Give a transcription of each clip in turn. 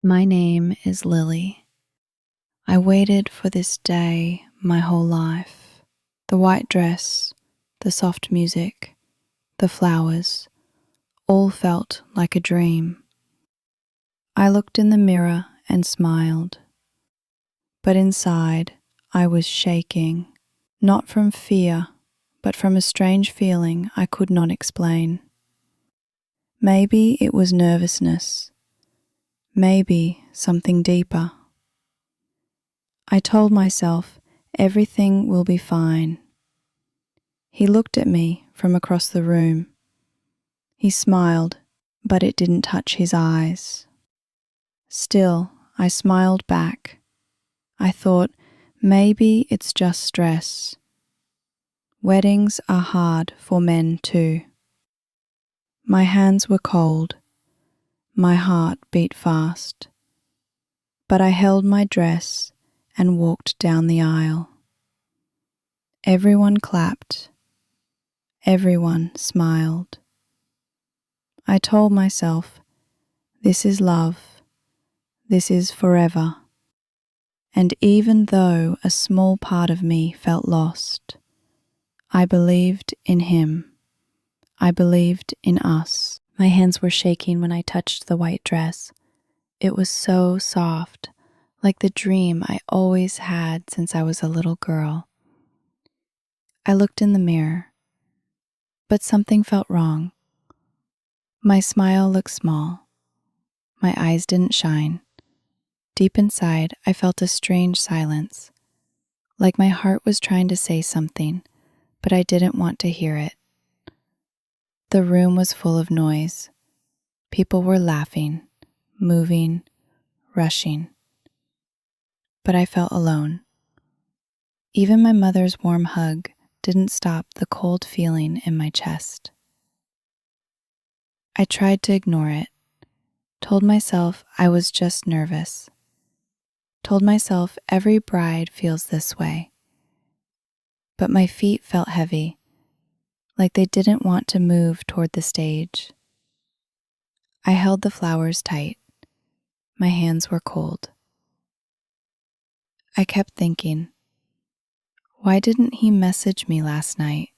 My name is Lily. I waited for this day my whole life. The white dress, the soft music, the flowers, all felt like a dream. I looked in the mirror and smiled, but inside I was shaking, not from fear, but from a strange feeling I could not explain. Maybe it was nervousness, maybe something deeper. I told myself everything will be fine. He looked at me from across the room. He smiled, but it didn't touch his eyes. Still, I smiled back. I thought, maybe it's just stress. Weddings are hard for men too. My hands were cold. My heart beat fast. But I held my dress and walked down the aisle. Everyone clapped. Everyone smiled. I told myself, this is love. This is forever. And even though a small part of me felt lost, I believed in him. I believed in us. My hands were shaking when I touched the white dress. It was so soft, like the dream I always had since I was a little girl. I looked in the mirror, but something felt wrong. My smile looked small. My eyes didn't shine. Deep inside, I felt a strange silence, like my heart was trying to say something, but I didn't want to hear it. The room was full of noise. People were laughing, moving, rushing. But I felt alone. Even my mother's warm hug didn't stop the cold feeling in my chest. I tried to ignore it, told myself I was just nervous, told myself every bride feels this way. But my feet felt heavy, like they didn't want to move toward the stage. I held the flowers tight. My hands were cold. I kept thinking, why didn't he message me last night?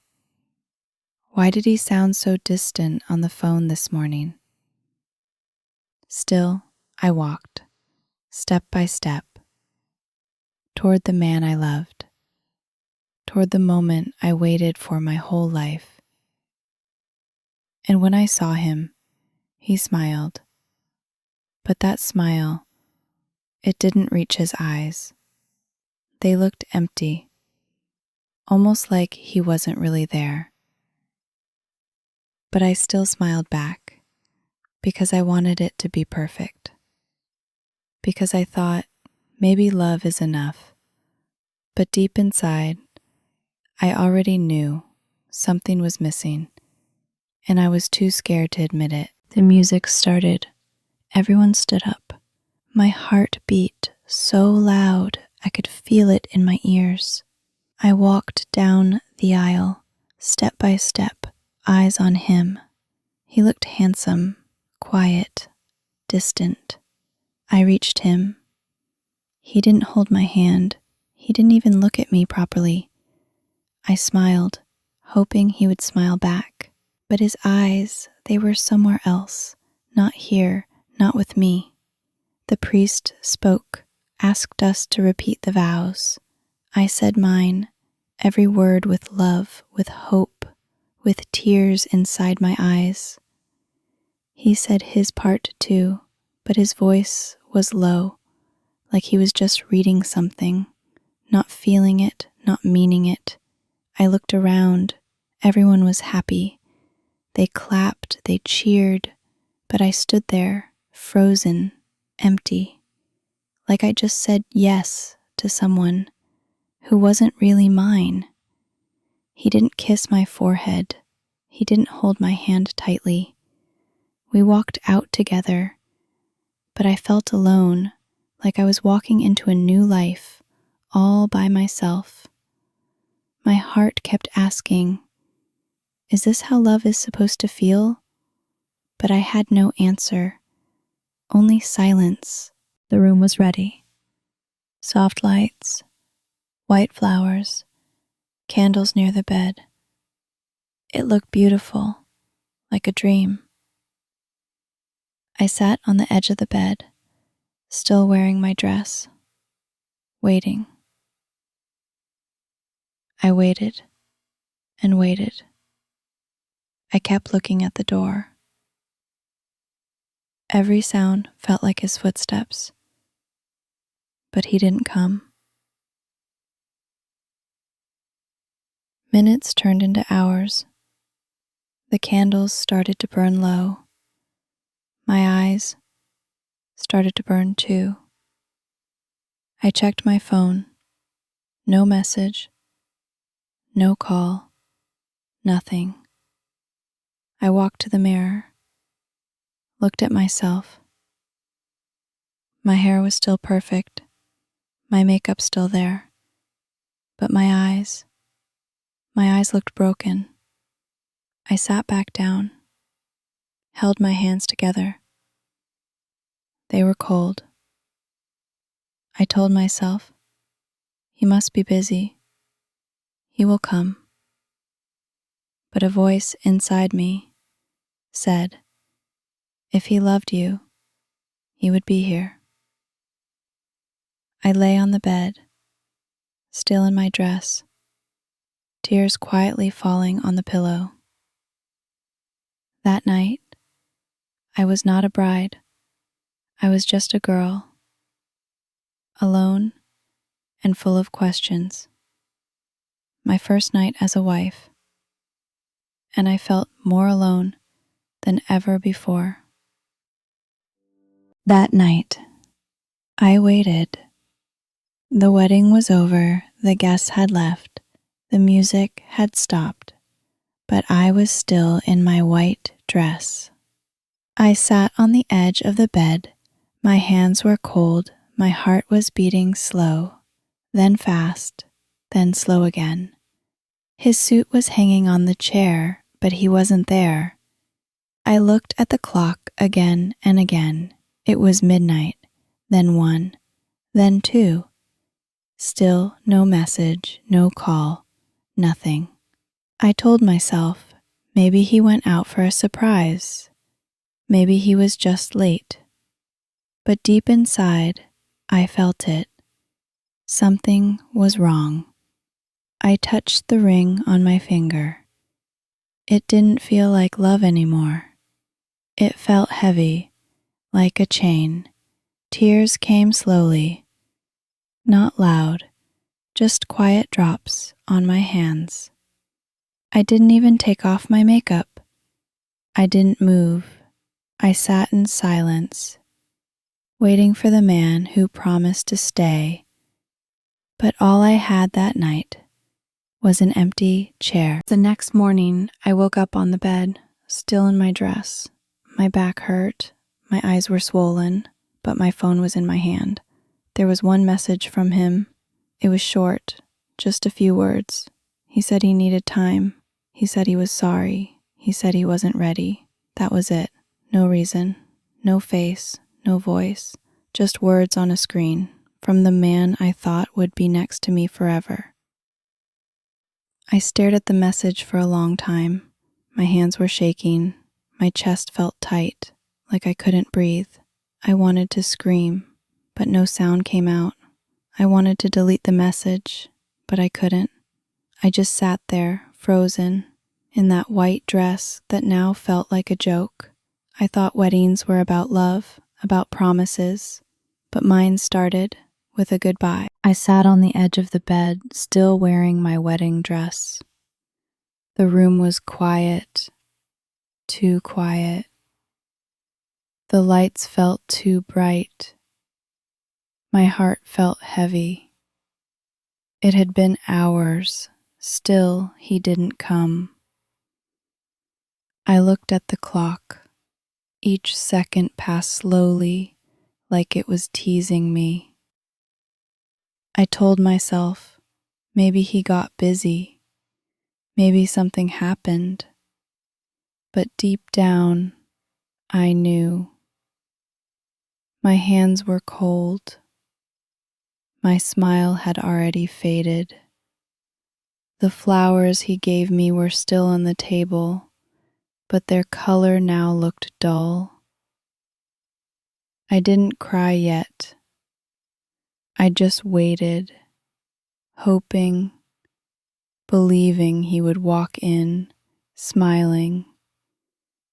Why did he sound so distant on the phone this morning? Still, I walked, step by step, toward the man I loved, toward the moment I waited for my whole life. And when I saw him, he smiled. But that smile, it didn't reach his eyes. They looked empty, almost like he wasn't really there. But I still smiled back, because I wanted it to be perfect. Because I thought, maybe love is enough. But deep inside, I already knew something was missing, and I was too scared to admit it. The music started. Everyone stood up. My heart beat so loud I could feel it in my ears. I walked down the aisle, step by step, eyes on him. He looked handsome, quiet, distant. I reached him. He didn't hold my hand. He didn't even look at me properly. I smiled, hoping he would smile back. But his eyes, they were somewhere else, not here, not with me. The priest spoke, asked us to repeat the vows. I said mine, every word with love, with hope, with tears inside my eyes. He said his part too, but his voice was low, like he was just reading something, not feeling it, not meaning it. I looked around. Everyone was happy. They clapped, they cheered, but I stood there, frozen, empty, like I just said yes to someone who wasn't really mine. He didn't kiss my forehead. He didn't hold my hand tightly. We walked out together, but I felt alone, like I was walking into a new life, all by myself. My heart kept asking, is this how love is supposed to feel? But I had no answer, only silence The room was ready. Soft lights, white flowers, candles near the bed. It looked beautiful, like a dream. I sat on the edge of the bed, still wearing my dress, waiting. I waited and waited. I kept looking at the door. Every sound felt like his footsteps, but he didn't come. Minutes turned into hours. The candles started to burn low. My eyes started to burn too. I checked my phone. No message, no call, nothing. I walked to the mirror, looked at myself. My hair was still perfect, my makeup still there, but my eyes looked broken. I sat back down, held my hands together. They were cold. I told myself, he must be busy. He will come. But a voice inside me said, if he loved you, he would be here. I lay on the bed, still in my dress, tears quietly falling on the pillow. That night, I was not a bride. I was just a girl, alone and full of questions. My first night as a wife, and I felt more alone than ever before. That night, I waited. The wedding was over, the guests had left, the music had stopped, but I was still in my white dress. I sat on the edge of the bed. My hands were cold, my heart was beating slow, then fast, then slow again. His suit was hanging on the chair, but he wasn't there. I looked at the clock again and again. It was midnight, then 1, then 2. Still no message, no call, nothing. I told myself, maybe he went out for a surprise. Maybe he was just late. But deep inside, I felt it. Something was wrong. I touched the ring on my finger. It didn't feel like love anymore. It felt heavy, like a chain. Tears came slowly, not loud, just quiet drops on my hands. I didn't even take off my makeup. I didn't move. I sat in silence, waiting for the man who promised to stay. But all I had that night was an empty chair. The next morning, I woke up on the bed, still in my dress. My back hurt, my eyes were swollen, but my phone was in my hand. There was one message from him. It was short, just a few words. He said he needed time. He said he was sorry. He said he wasn't ready. That was it. No reason, no face, no voice, just words on a screen from the man I thought would be next to me forever. I stared at the message for a long time. My hands were shaking. My chest felt tight, like I couldn't breathe. I wanted to scream, but no sound came out. I wanted to delete the message, but I couldn't. I just sat there, frozen, in that white dress that now felt like a joke. I thought weddings were about love, about promises, but mine started with a goodbye. I sat on the edge of the bed, still wearing my wedding dress. The room was quiet, too quiet. The lights felt too bright. My heart felt heavy. It had been hours, still he didn't come. I looked at the clock. Each second passed slowly, like it was teasing me. I told myself, maybe he got busy. Maybe something happened. But deep down, I knew. My hands were cold. My smile had already faded. The flowers he gave me were still on the table, but their color now looked dull. I didn't cry yet. I just waited, hoping, believing he would walk in, smiling,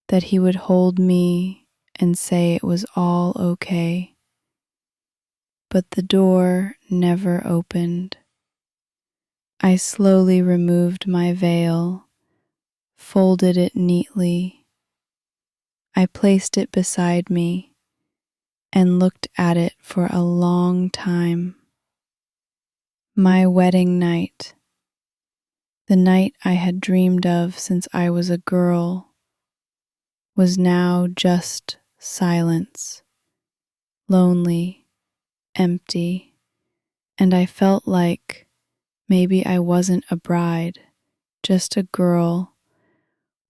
that he would hold me and say it was all okay. But the door never opened. I slowly removed my veil, folded it neatly. I placed it beside me and looked at it for a long time. My wedding night, the night I had dreamed of since I was a girl, was now just silence, lonely, empty, and I felt like maybe I wasn't a bride, just a girl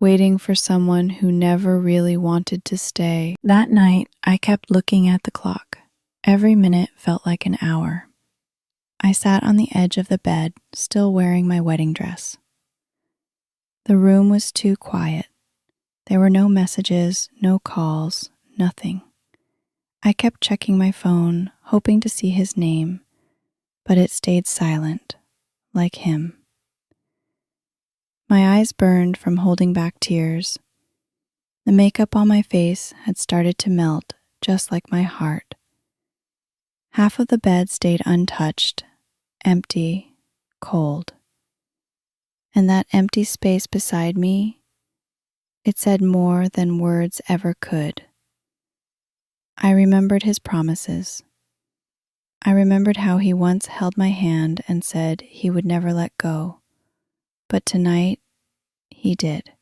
waiting for someone who never really wanted to stay. That night, I kept looking at the clock. Every minute felt like an hour. I sat on the edge of the bed, still wearing my wedding dress. The room was too quiet. There were no messages, no calls, nothing. I kept checking my phone, hoping to see his name, but it stayed silent, like him. My eyes burned from holding back tears. The makeup on my face had started to melt, just like my heart. Half of the bed stayed untouched, empty, cold. And that empty space beside me, it said more than words ever could. I remembered his promises. I remembered how he once held my hand and said he would never let go. But tonight, he did.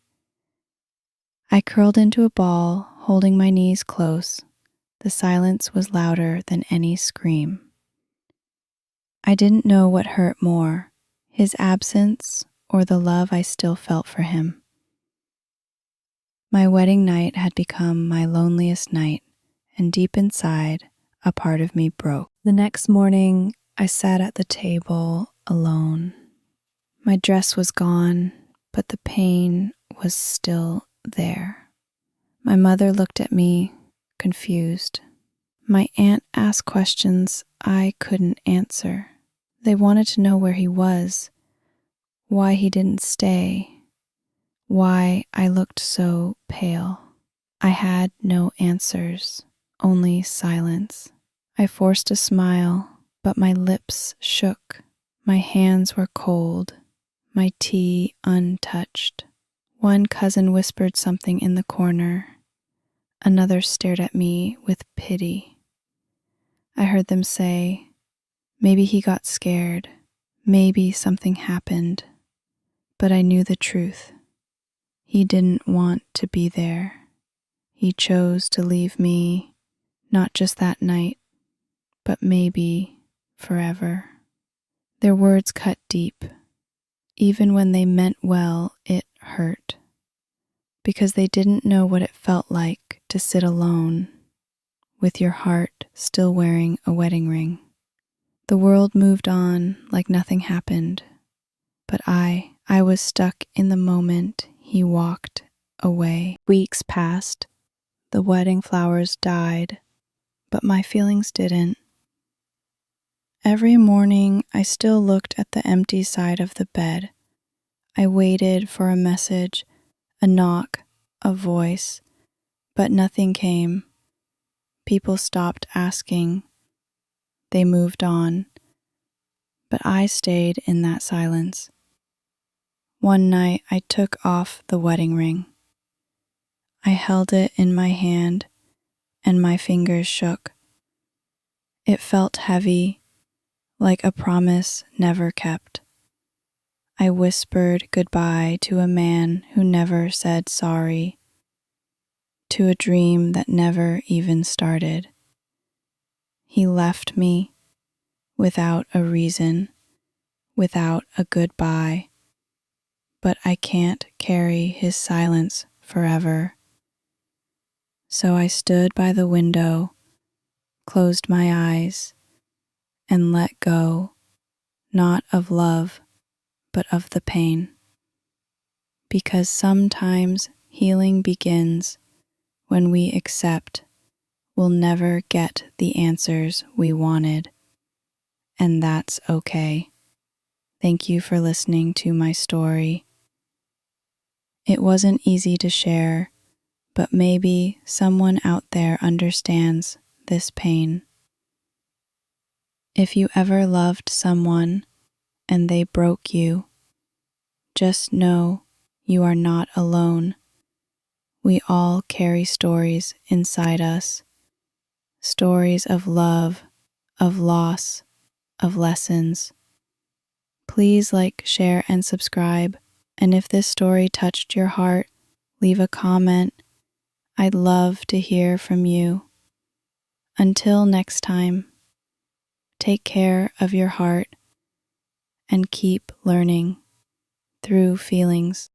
I curled into a ball, holding my knees close. The silence was louder than any scream. I didn't know what hurt more, his absence or the love I still felt for him. My wedding night had become my loneliest night, and deep inside, a part of me broke. The next morning, I sat at the table alone. My dress was gone, but the pain was still there. My mother looked at me, confused. My aunt asked questions I couldn't answer. They wanted to know where he was, why he didn't stay, why I looked so pale. I had no answers, only silence. I forced a smile, but my lips shook. My hands were cold, my tea untouched. One cousin whispered something in the corner. Another stared at me with pity. I heard them say, maybe he got scared, maybe something happened, but I knew the truth. He didn't want to be there. He chose to leave me, not just that night, but maybe forever. Their words cut deep. Even when they meant well, it hurt, because they didn't know what it felt like to sit alone, with your heart still wearing a wedding ring. The world moved on like nothing happened, but I was stuck in the moment he walked away. Weeks passed. The wedding flowers died, but my feelings didn't. Every morning, I still looked at the empty side of the bed. I waited for a message, a knock, a voice, but nothing came. People stopped asking. They moved on, but I stayed in that silence. One night, I took off the wedding ring. I held it in my hand, and my fingers shook. It felt heavy, like a promise never kept. I whispered goodbye to a man who never said sorry, to a dream that never even started. He left me without a reason, without a goodbye, but I can't carry his silence forever. So I stood by the window, closed my eyes, and let go, not of love, but of the pain. Because sometimes healing begins when we accept we'll never get the answers we wanted, and that's okay. Thank you for listening to my story. It wasn't easy to share, but maybe someone out there understands this pain. If you ever loved someone and they broke you, just know you are not alone. We all carry stories inside us, stories of love, of loss, of lessons. Please like, share, and subscribe. And if this story touched your heart, leave a comment. I'd love to hear from you. Until next time, take care of your heart and keep learning through feelings.